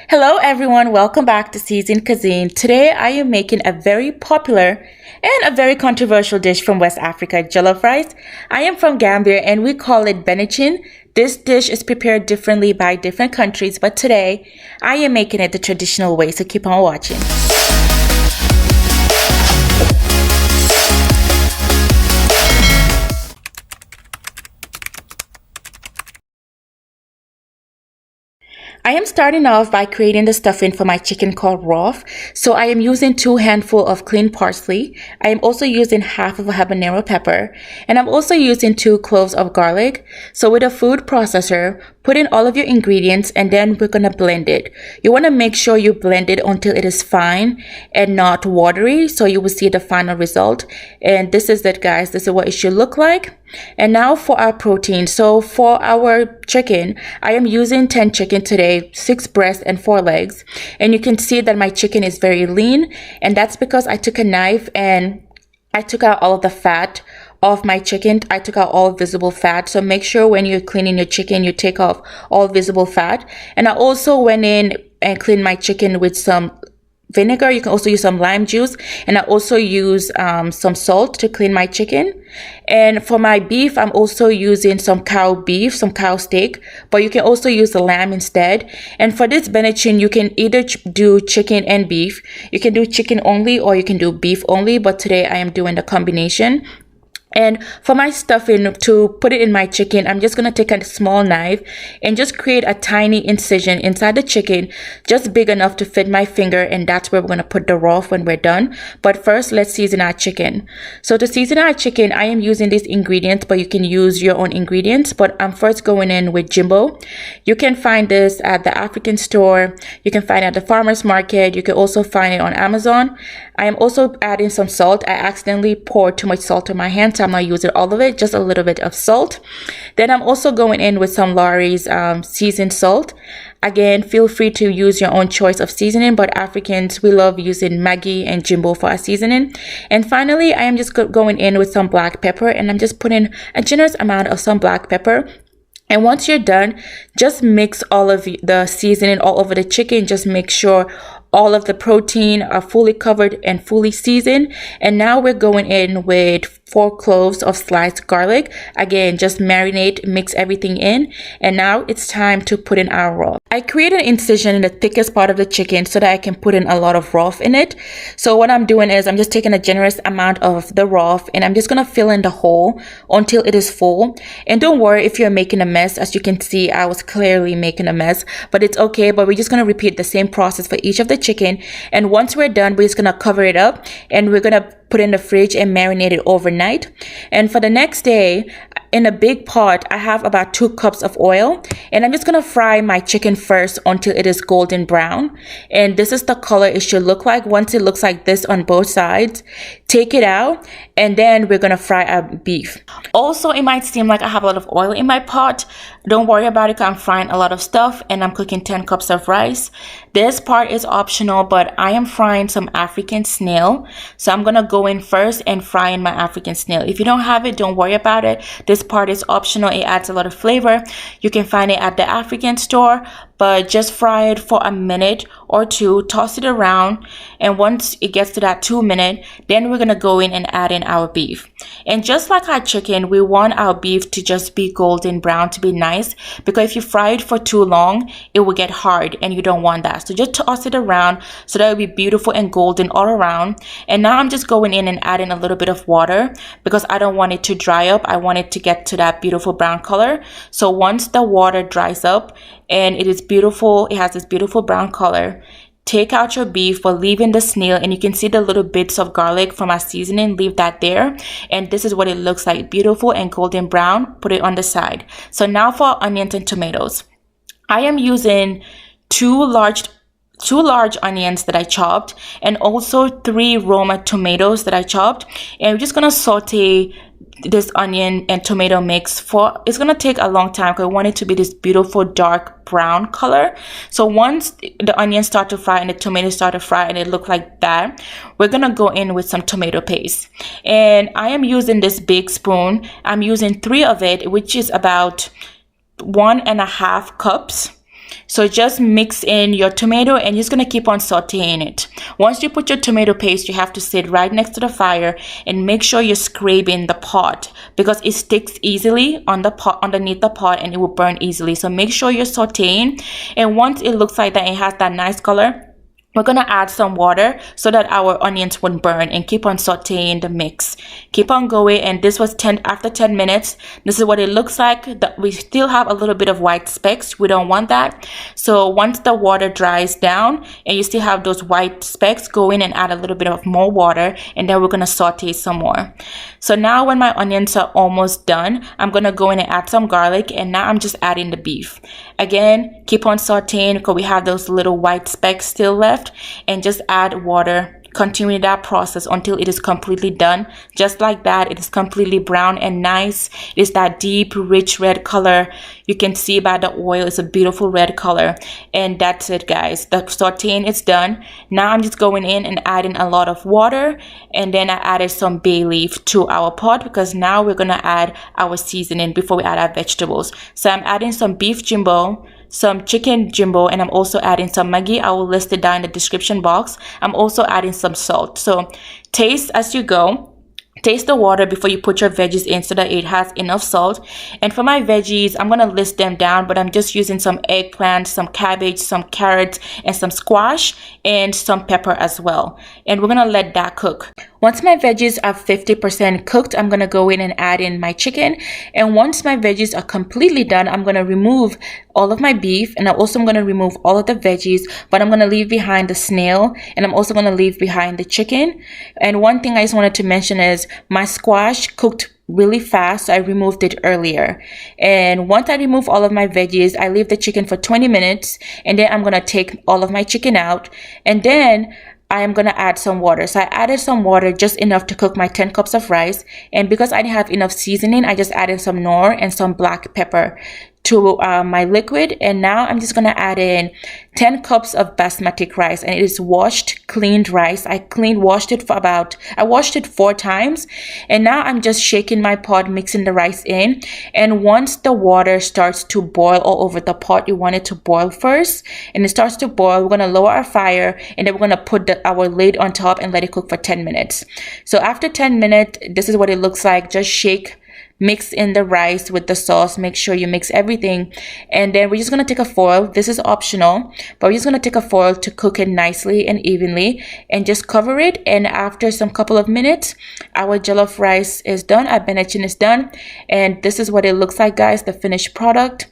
Hello everyone, welcome back to Seasoned Cuisine. Today I am making a very popular and a very controversial dish from West Africa, jollof rice. I am from Gambia and we call it Benachin. This dish is prepared differently by different countries, but today I am making it the traditional way, so keep on watching. I am starting off by creating the stuffing for my chicken called roff. So I am using 2 handfuls of clean parsley. I am also using half of a habanero pepper. And I'm also using 2 cloves of garlic. So with a food processor, put in all of your ingredients and then we're going to blend it. You want to make sure you blend it until it is fine and not watery. So you will see the final result. And this is it, guys. This is what it should look like. And now for our protein. So for our chicken, I am using 10 chicken today, 6 breasts and 4 legs. And you can see that my chicken is very lean. And that's because I took a knife and I took out all of the fat of my chicken. I took out all visible fat. So make sure when you're cleaning your chicken, you take off all visible fat. And I also went in and cleaned my chicken with some vinegar. You can also use some lime juice, and I also use some salt to clean my chicken. And for my beef, I'm also using some cow beef, some cow steak, but you can also use the lamb instead. And for this Benachin, you can either do chicken and beef. You can do chicken only or you can do beef only, but today I am doing the combination. And for my stuffing, to put it in my chicken, I'm just going to take a small knife and just create a tiny incision inside the chicken, just big enough to fit my finger, and that's where we're going to put the roff when we're done. But first, let's season our chicken. So to season our chicken, I am using these ingredients, but you can use your own ingredients. But I'm first going in with jimbo. You can find this at the African store. You can find it at the farmer's market. You can also find it on Amazon. I am also adding some salt. I accidentally poured too much salt on my hand, so I'm not using all of it, just a little bit of salt. Then I'm also going in with some Lawry's seasoned salt. Again, feel free to use your own choice of seasoning, but Africans, we love using Maggi and jimbo for our seasoning. And finally, I am just going in with some black pepper, and I'm just putting a generous amount of some black pepper. And once you're done, just mix all of the seasoning all over the chicken. Just make sure all of the protein are fully covered and fully seasoned. And now we're going in with 4 cloves of sliced garlic. Again, just marinate, mix everything in. And now it's time to put in our roff. I created an incision in the thickest part of the chicken so that I can put in a lot of roff in it. So what I'm doing is I'm just taking a generous amount of the roff and I'm just going to fill in the hole until it is full. And don't worry if you're making a mess. As you can see, I was clearly making a mess, but it's okay. But we're just going to repeat the same process for each of the chicken. And once we're done, we're just going to cover it up and we're going to put it in the fridge and marinate it overnight. And for the next day, in a big pot, I have about 2 cups of oil, and I'm just going to fry my chicken first until it is golden brown. And this is the color it should look like. Once it looks like this on both sides, take it out, and then we're going to fry our beef. Also, it might seem like I have a lot of oil in my pot. Don't worry about it, 'cause I'm frying a lot of stuff and I'm cooking 10 cups of rice. This part is optional, but I am frying some African snail. So I'm going to go in first and fry in my African snail. If you don't have it, don't worry about it. This part is optional. It adds a lot of flavor. You can find it at the African store, but just fry it for a minute or 2, toss it around, and once it gets to that 2 minute, then we're going to go in and add in our beef. And just like our chicken, we want our beef to just be golden brown, to be nice, because if you fry it for too long, it will get hard and you don't want that. So just toss it around so that it will be beautiful and golden all around. And now I'm just going in and adding a little bit of water because I don't want it to dry up. I want it to get to that beautiful brown color. So once the water dries up and it is beautiful, it has this beautiful brown color, take out your beef but leaving the snail, and you can see the little bits of garlic from our seasoning. Leave that there, and this is what it looks like, beautiful and golden brown. Put it on the side. So now for our onions and tomatoes. I am using two large onions that I chopped, and also 3 Roma tomatoes that I chopped, and we're just gonna saute this onion and tomato mix for, it's gonna take a long time because I want it to be this beautiful dark brown color. So once the onions start to fry and the tomatoes start to fry and it look like that, we're gonna go in with some tomato paste. And I am using this big spoon. I'm using 3 of it, which is about 1.5 cups. So just mix in your tomato and you're just going to keep on sauteing it. Once you put your tomato paste, you have to sit right next to the fire and make sure you're scraping the pot because it sticks easily on the pot, underneath the pot, and it will burn easily. So make sure you're sauteing, and once it looks like that, it has that nice color, we're going to add some water so that our onions won't burn, and keep on sauteing the mix. Keep on going, and this was after 10 minutes. This is what it looks like. We still have a little bit of white specks. We don't want that. So once the water dries down and you still have those white specks, go in and add a little bit of more water, and then we're going to saute some more. So now when my onions are almost done, I'm going to go in and add some garlic, and now I'm just adding the beef. Again, keep on sauteing because we have those little white specks still left, and just add water. Continue that process until it is completely done. Just like that, it is completely brown and nice. It is that deep, rich red color. You can see by the oil, it's a beautiful red color. And that's it, guys. The sauteing is done. Now I'm just going in and adding a lot of water, and then I added some bay leaf to our pot because now we're gonna add our seasoning before we add our vegetables. So I'm adding some beef jimbo, some chicken jimbo, and I'm also adding some Maggi. I will list it down in the description box. I'm also adding some salt. So taste as you go. Taste the water before you put your veggies in so that it has enough salt. And for my veggies, I'm going to list them down, but I'm just using some eggplant, some cabbage, some carrots, and some squash, and some pepper as well. And we're going to let that cook. Once my veggies are 50% cooked, I'm going to go in and add in my chicken. And once my veggies are completely done, I'm going to remove all of my beef, and I'm going to remove all of the veggies, but I'm going to leave behind the snail, and I'm also going to leave behind the chicken. And one thing I just wanted to mention is my squash cooked really fast, so I removed it earlier. And once I remove all of my veggies, I leave the chicken for 20 minutes, and then I'm going to take all of my chicken out, and then I am going to add some water. So I added some water, just enough to cook my 10 cups of rice. And because I didn't have enough seasoning, I just added some nor and some black pepper to my liquid. And now I'm just going to add in 10 cups of basmatic rice, and it is washed, cleaned rice. I washed it 4 times, and now I'm just shaking my pot, mixing the rice in. And once the water starts to boil all over the pot, you want it to boil first, and it starts to boil, we're going to lower our fire, and then we're going to put our lid on top and let it cook for 10 minutes. So after 10 minutes, this is what it looks like. Just shake, mix in the rice with the sauce. Make sure you mix everything, and then we're just going to take a foil. This is optional, but we're just going to take a foil to cook it nicely and evenly, and just cover it. And after some couple of minutes, our jollof rice is done, our Benachin is done, and this is what it looks like, guys, the finished product.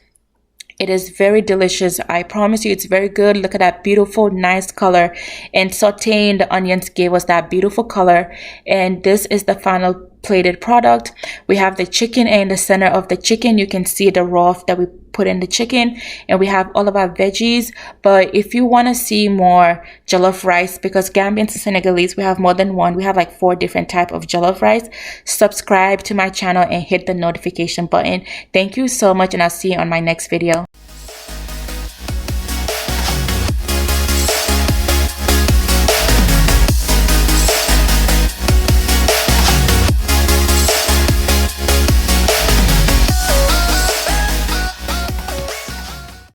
It is very delicious. I promise you, it's very good. Look at that beautiful, nice color. And sauteing the onions gave us that beautiful color. And this is the final plated product. We have the chicken, and in the center of the chicken, you can see the broth that we put in the chicken. And we have all of our veggies. But if you want to see more jollof rice, because Gambians and Senegalese, we have more than one. We have like 4 different types of jollof rice. Subscribe to my channel and hit the notification button. Thank you so much, and I'll see you on my next video.